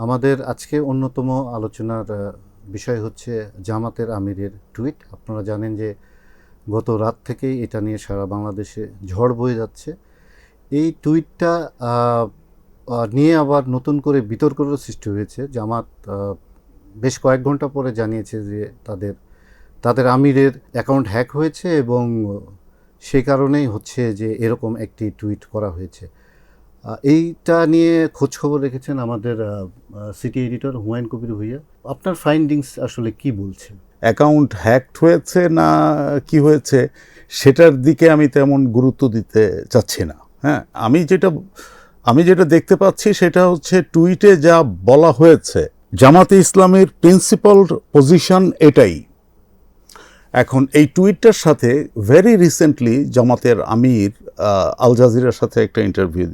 আমাদের আজকে অন্যতম আলোচনার বিষয় হচ্ছে জামাতের আমিরের টুইট। আপনারা জানেন যে গত রাত থেকেই এটা নিয়ে সারা বাংলাদেশে ঝড় বয়ে যাচ্ছে। এই টুইটটা নিয়ে আবার নতুন করে বিতর্কেরও সৃষ্টি হয়েছে। জামাত বেশ কয়েক ঘন্টা পরে জানিয়েছে যে তাদের আমিরের অ্যাকাউন্ট হ্যাক হয়েছে এবং সেই কারণেই হচ্ছে যে এরকম একটি টুইট করা হয়েছে। এইটা নিয়ে খোঁজখবর রেখেছেন আমাদের সিটি এডিটর হুমায়ুন কবির ভূঁইয়া। আপনার ফাইন্ডিংস আসলে কি বলছে? অ্যাকাউন্ট হ্যাকড হয়েছে না কি হয়েছে সেটার দিকে আমি তেমন গুরুত্ব দিতে চাচ্ছি না। হ্যাঁ, আমি যেটা দেখতে পাচ্ছি সেটা হচ্ছে টুইটে যা বলা হয়েছে, জামাতে ইসলামের প্রিন্সিপাল পজিশন এটাই। এখন এই টুইটটার সাথে ভেরি রিসেন্টলি জামাতের আমির আল জাজিরার সাথে একটা ইন্টারভিউ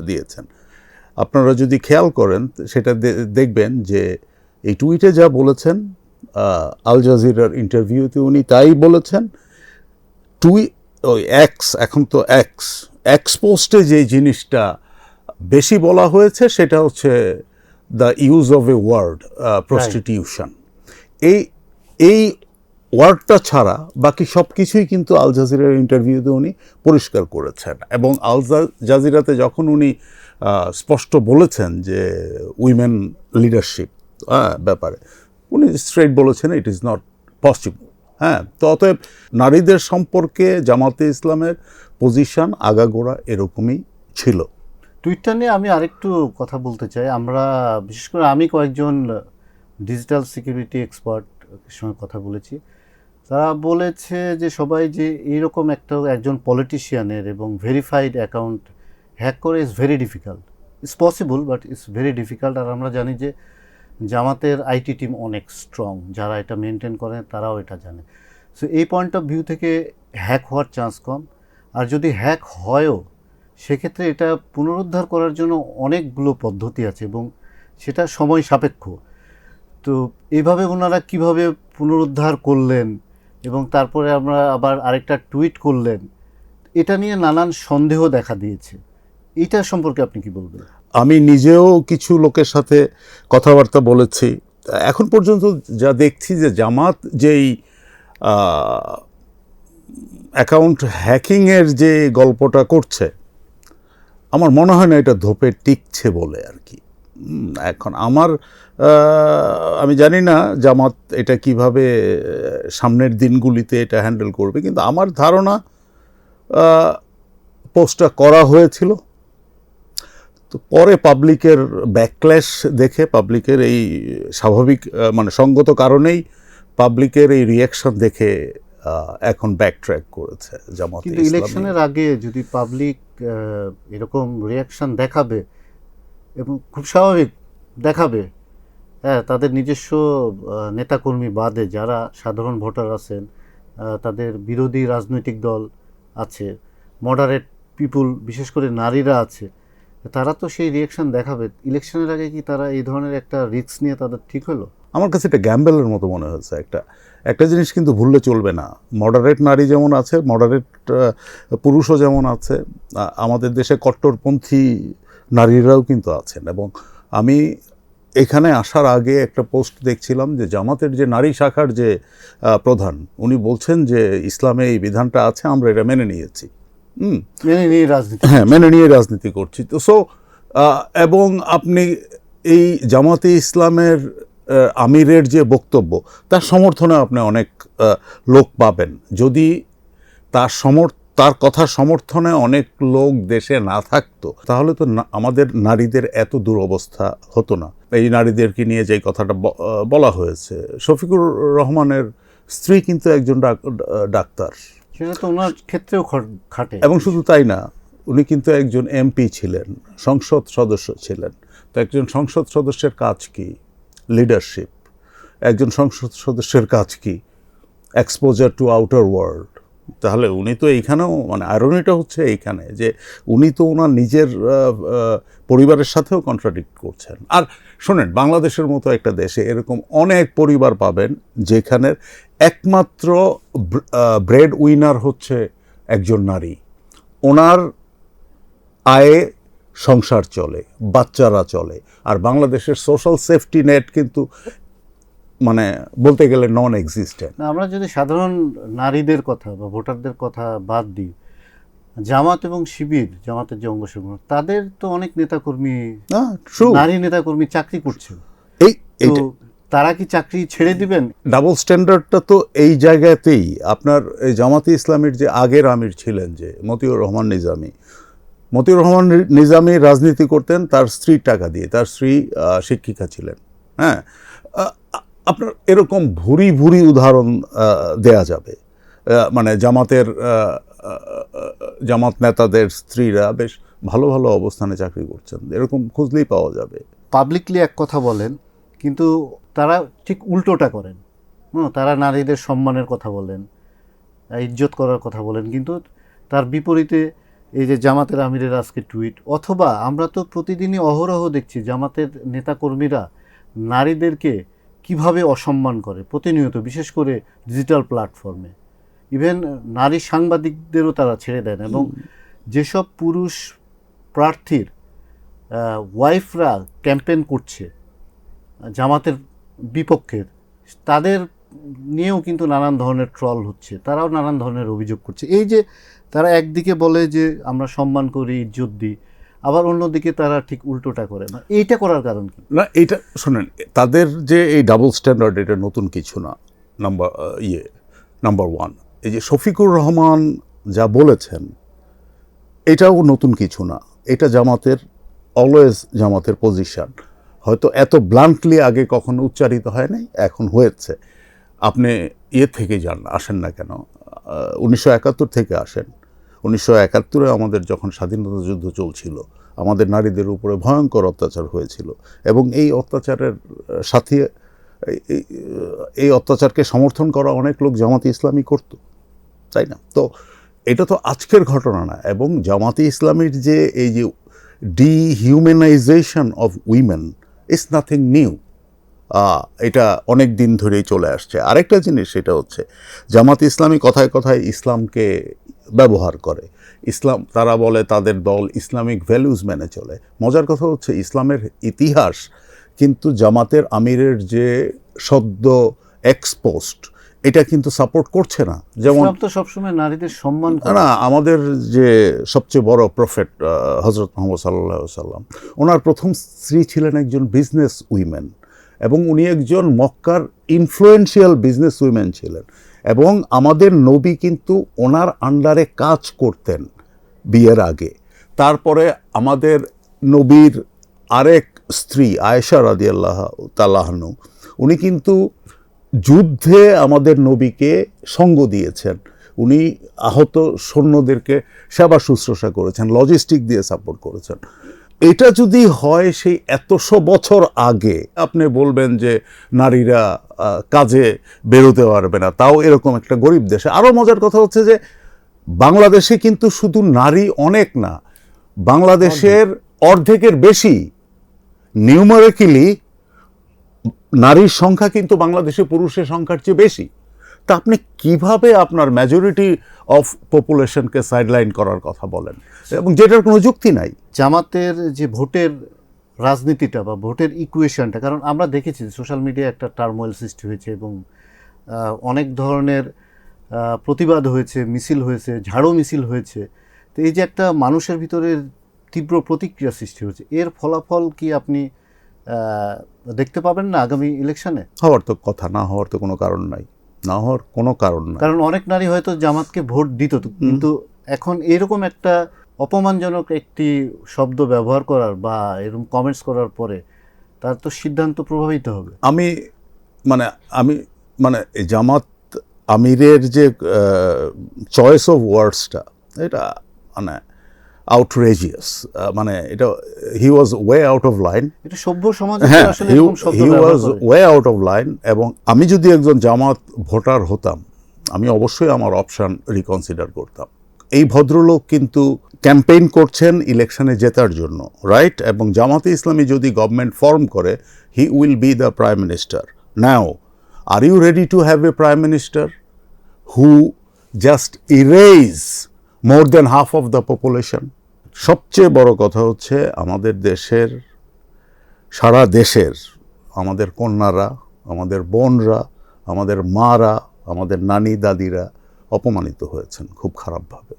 দিয়েছেন। আপনারা যদি খেয়াল করেন সেটা দেখবেন যে এই টুইটে যা বলেছেন, আল জাজিরার ইন্টারভিউতে উনি তাই বলেছেন। ওই এখন তো এক্স পোস্টে যে জিনিসটা বেশি বলা হয়েছে সেটা হচ্ছে the use of a word prostitution. এই ওয়ার্ডটা ছাড়া বাকি সব কিছুই কিন্তু আল জাজিরার ইন্টারভিউতে উনি পরিষ্কার করেছেন। এবং আল জাজিরাতে যখন উনি স্পষ্ট বলেছেন যে উইমেন লিডারশিপ ব্যাপারে, উনি স্ট্রেট বলেছেন ইট ইজ নট পসিবল। হ্যাঁ, তো অতএব নারীদের সম্পর্কে জামাতে ইসলামের পজিশন আগাগোড়া এরকমই ছিল। টুইটটা নিয়ে আমি আরেকটু কথা বলতে চাই। আমরা বিশেষ করে আমি কয়েকজন ডিজিটাল সিকিউরিটি এক্সপার্ট সঙ্গে কথা বলেছি। তারা বলেছে যে সবাই যে এইরকম একজন পলিটিশিয়ানের এবং ভেরিফাইড অ্যাকাউন্ট হ্যাক করে is very difficult. It's possible but it's very difficult. আর আমরা জানি যে জামাতের আইটি টিম অনেক স্ট্রং, যারা এটা মেনটেন করেন তারাও এটা জানে। সো এই পয়েন্ট অফ ভিউ থেকে হ্যাক হওয়ার চান্স কম। আর যদি হ্যাক হয়ও সেক্ষেত্রে এটা পুনরুদ্ধার করার জন্য অনেকগুলো পদ্ধতি আছে এবং সেটা সময় সাপেক্ষ। তো এইভাবে ওনারা কিভাবে পুনরুদ্ধার করলেন এবং তারপরে আমরা আবার আরেকটা টুইট করলেন, এটা নিয়ে নানান সন্দেহ দেখা দিয়েছে। এইটা সম্পর্কে আপনি কি বলবেন? আমি নিজেও কিছু লোকের সাথে কথাবার্তা বলেছি। এখন পর্যন্ত যা দেখছি যে জামাত যেই অ্যাকাউন্ট হ্যাকিংয়ের যে গল্পটা করছে, আমার মনে হয় না এটা ধোপে টিকছে বলে আর কি। এখন আমি জানি না জামাত এটা কিভাবে সামনের দিনগুলিতে এটা হ্যান্ডেল করবে, কিন্তু আমার ধারণা পোস্টটা করা হয়েছিল। তো পরে পাবলিকের ব্যাকক্ল্যাশ দেখে, পাবলিকের এই স্বাভাবিক মানে সঙ্গত কারণেই পাবলিকের এই রিয়াকশন দেখে এখন ব্যাকট্র্যাক করেছে জামাত। কিন্তু ইলেকশনের আগে যদি পাবলিক এরকম রিয়াকশন দেখাবে, এবং খুব স্বাভাবিক দেখাবে, হ্যাঁ, তাদের নিজস্ব নেতাকর্মী বাদে যারা সাধারণ ভোটার আছেন, তাদের বিরোধী রাজনৈতিক দল আছে, মডারেট পিপুল বিশেষ করে নারীরা আছে, তারা তো সেই রিয়াকশন দেখাবে। ইলেকশনের আগে কি তারা এই ধরনের একটা রিস্ক নিয়ে তাদের ঠিক হলো? আমার কাছে এটা গ্যাম্বেলের মতো মনে হয়েছে। একটা জিনিস কিন্তু ভুললে চলবে না, মডারেট নারী যেমন আছে, মডারেট পুরুষও যেমন আছে, আমাদের দেশে কট্টরপন্থী নারীরাও কিন্তু আছেন। এবং আমি এখানে আসার আগে একটা পোস্ট দেখছিলাম যে জামাতের যে নারী শাখার যে প্রধান, উনি বলছেন যে ইসলামে এই বিধানটা আছে, আমরা এটা মেনে নিয়েছি। মেনে নিয়ে রাজনীতি করছি। তো এবং আপনি এই জামাতে ইসলামের আমিরের যে বক্তব্য, তার সমর্থনে আপনি অনেক লোক পাবেন। যদি তার কথা সমর্থনে অনেক লোক দেশে না থাকতো, তাহলে তো আমাদের নারীদের এত দুরবস্থা হতো না। এই নারীদেরকে নিয়ে যে কথাটা বলা হয়েছে, শফিকুর রহমানের স্ত্রী কিন্তু একজন ডাক্তার, সেটা তো ওনার ক্ষেত্রেও খাটে। এবং শুধু তাই না, উনি কিন্তু একজন এমপি ছিলেন, সংসদ সদস্য ছিলেন। তো একজন সংসদ সদস্যের কাজ কি? লিডারশিপ। একজন সংসদ সদস্যের কাজ কি? Exposure two outer world. তাহলে উনি তো এইখানেও, মানে আয়রনিটা হচ্ছে এইখানে যে উনি তো ওনার নিজের পরিবারের সাথেও কন্ট্রাডিক্ট করছেন। আর শোনেন, বাংলাদেশের মতো একটা দেশে এরকম অনেক পরিবার পাবেন যেখানে একমাত্র ব্রেড উইনার হচ্ছে একজন নারী। ওনার আয়ে সংসার চলে, বাচ্চারা চলে। আর বাংলাদেশের সোশ্যাল সেফটি নেট কিন্তু মানে বলতে গেলে নন এক্সিস্টেন্ট। না, আমরা যদি সাধারণ নারীদের কথা বা ভোটারদের কথা বাদ দিই, জামাত এবং শিবির, জামাতের যে অঙ্গ সংগঠন, তাদের তো অনেক নেতাকর্মী, নারী নেতাকর্মী চাকরি করছে। তো তারা কি চাকরি ছেড়ে দিবেন? ডাবল স্ট্যান্ডার্ডটা তো এই জায়গাতেই। আপনার এই জামাতে ইসলামীর যে আগের আমির ছিলেন যে মতিউর রহমান নিজামী রাজনীতি করতেন তার স্ত্রীর টাকা দিয়ে। তার স্ত্রী শিক্ষিকা ছিলেন। হ্যাঁ, আপনার এরকম ভুরি ভুরি উদাহরণ দেয়া যাবে। মানে জামাত নেতাদের স্ত্রীরা বেশ ভালো ভালো অবস্থানে চাকরি করছেন, এরকম খুঁজলেই পাওয়া যাবে। পাবলিকলি এক কথা বলেন, কিন্তু তারা ঠিক উল্টোটা করেন। তারা নারীদের সম্মানের কথা বলেন, ইজ্জত করার কথা বলেন, কিন্তু তার বিপরীতে এই যে জামাতের আমিরের আজকে টুইট, অথবা আমরা তো প্রতিদিনই অহরহ দেখছি জামাতের নেতাকর্মীরা নারীদেরকে কিভাবে অসম্মান করে প্রতিনিয়ত, বিশেষ করে ডিজিটাল প্ল্যাটফর্মে। ইভেন নারী সাংবাদিকদেরও তারা ছেড়ে দেন, এবং যেসব পুরুষ প্রার্থীর ওয়াইফরা ক্যাম্পেইন করছে জামাতের বিপক্ষে, তাদের নিয়েও কিন্তু নানান ধরনের ট্রল হচ্ছে, তারাও নানান ধরনের অভিযোগ করছে। এই যে তারা একদিকে বলে যে আমরা সম্মান করি, ইজ্জত দিই, আবার অন্যদিকে তারা ঠিক উল্টোটা করে না। এইটা করার কারণ কি? না, এইটা শোনেন, তাদের যে এই ডাবল স্ট্যান্ডার্ড, এটা নতুন কিছু না। নাম্বার ওয়ান, এই যে শফিকুর রহমান যা বলেছেন এটাও নতুন কিছু না। এটা অলওয়েজ জামাতের পজিশন। হয়তো এত ব্লান্টলি আগে কখনো উচ্চারিত হয় নাই, এখন হয়েছে। আপনি থেকে আসেন না কেন, 1971 থেকে আসেন। 1971-এ আমাদের যখন স্বাধীনতা যুদ্ধ চলছিল, আমাদের নারীদের উপরে ভয়ঙ্কর অত্যাচার হয়েছিল, এবং এই অত্যাচারের সাথে এই অত্যাচারকে সমর্থন করা অনেক লোক জামাতে ইসলামী করত, তাই না? তো এটা তো আজকের ঘটনা না। এবং জামাতে ইসলামীর যে এই যে dehumanization of women is nothing new. এটা অনেক দিন ধরেই চলে আসছে। আরেকটা জিনিস, সেটা হচ্ছে জামাতে ইসলামী কথায় কথায় ইসলামকে ব্যবহার করে। তারা বলে তাদের দল ইসলামিক ভ্যালুজ মেনে চলে। মজার কথা হচ্ছে ইসলামের ইতিহাস কিন্তু জামাতের আমিরের যে সদ্য এক্সপোস্ট, এটা কিন্তু সাপোর্ট করছে না। যেমন তো সবসময় নারীদের সম্মান করে না, আমাদের যে সবচেয়ে বড় প্রফেট হযরত মুহাম্মদ সাল্লাল্লাহু আলাইহি ওয়াসাল্লাম, ওনার প্রথম স্ত্রী ছিলেন একজন বিজনেস উইমেন, এবং উনি একজন মক্কার ইনফ্লুয়েন্সিয়াল বিজনেস উইমেন ছিলেন। এবং আমাদের নবী কিন্তু ওনার আন্ডারে কাজ করতেন বিয়ের আগে। তারপরে আমাদের নবীর আরেক স্ত্রী আয়েশা রাদিয়াল্লাহু তাআলা আনহা, উনি কিন্তু যুদ্ধে আমাদের নবীকে সঙ্গ দিয়েছেন। উনি আহত সৈন্যদেরকে সেবা শুশ্রূষা করেছেন, লজিস্টিক দিয়ে সাপোর্ট করেছেন। এটা যদি হয় সেই এতশো বছর আগে, আপনি বলবেন যে নারীরা কাজে বেরোতে পারবে না, তাও এরকম একটা গরিব দেশে। আরও মজার কথা হচ্ছে যে বাংলাদেশে কিন্তু শুধু নারী অনেক না, বাংলাদেশের অর্ধেকের বেশি নিউমারিক্যালি নারীর সংখ্যা কিন্তু বাংলাদেশে পুরুষের সংখ্যার চেয়ে বেশি। তা আপনি কিভাবে আপনার মেজরিটি অফ পপুলেশনকে সাইডলাইন করার কথা বলেন, এবং যেটার কোনো যুক্তি নাই। জামাতের যে ভোটের রাজনীতিটা বা ভোটের ইকুয়েশনটা, কারণ আমরা দেখেছি সোশ্যাল মিডিয়ায় একটা টার্মোয়েল সৃষ্টি হয়েছে, এবং অনেক ধরনের প্রতিবাদ হয়েছে, মিছিল হয়েছে, ঝাড়ু মিছিল হয়েছে। তো এই যে একটা মানুষের ভিতরে তীব্র প্রতিক্রিয়া সৃষ্টি হয়েছে, এর ফলাফল কি আপনি দেখতে পাবেন না আগামী ইলেকশনে? হওয়ার তো কথা, না হওয়ার তো কোনো কারণ নাই, না হওয়ার কোনো কারণ নাই। কারণ অনেক নারী হয়তো জামাতকে ভোট দিত, কিন্তু এখন এরকম একটা অপমানজনক একটি শব্দ ব্যবহার করার বা এরকম কমেন্টস করার পরে তার তো সিদ্ধান্ত প্রভাবিত হবে। আমি জামাত আমিরের যে চয়েস অফ ওয়ার্ডসটা, এটা মানে আউটরেজিয়াস, মানে এটা হি ওয়াজ ওয়ে আউট অফ লাইন। এটা সভ্য সমাজে আসলে এরকম শব্দ হি ওয়াজ ওয়ে আউট অফ লাইন। এবং আমি যদি একজন জামাত ভোটার হতাম, আমি অবশ্যই আমার অপশন রিকনসিডার করতাম। এই ভদ্রলোক কিন্তু ক্যাম্পেইন করছেন ইলেকশনে জেতার জন্য, রাইট? এবং জামাতে ইসলামী যদি গভর্নমেন্ট ফর্ম করে, he will be the prime minister. Now, are you ready to have a prime minister who just erase more than half of the population? সবচেয়ে বড় কথা হচ্ছে আমাদের দেশের, সারা দেশের আমাদের কন্যারা, আমাদের বোনরা, আমাদের মারা, আমাদের নানি দাদিরা অপমানিত হয়েছেন খুব খারাপভাবে।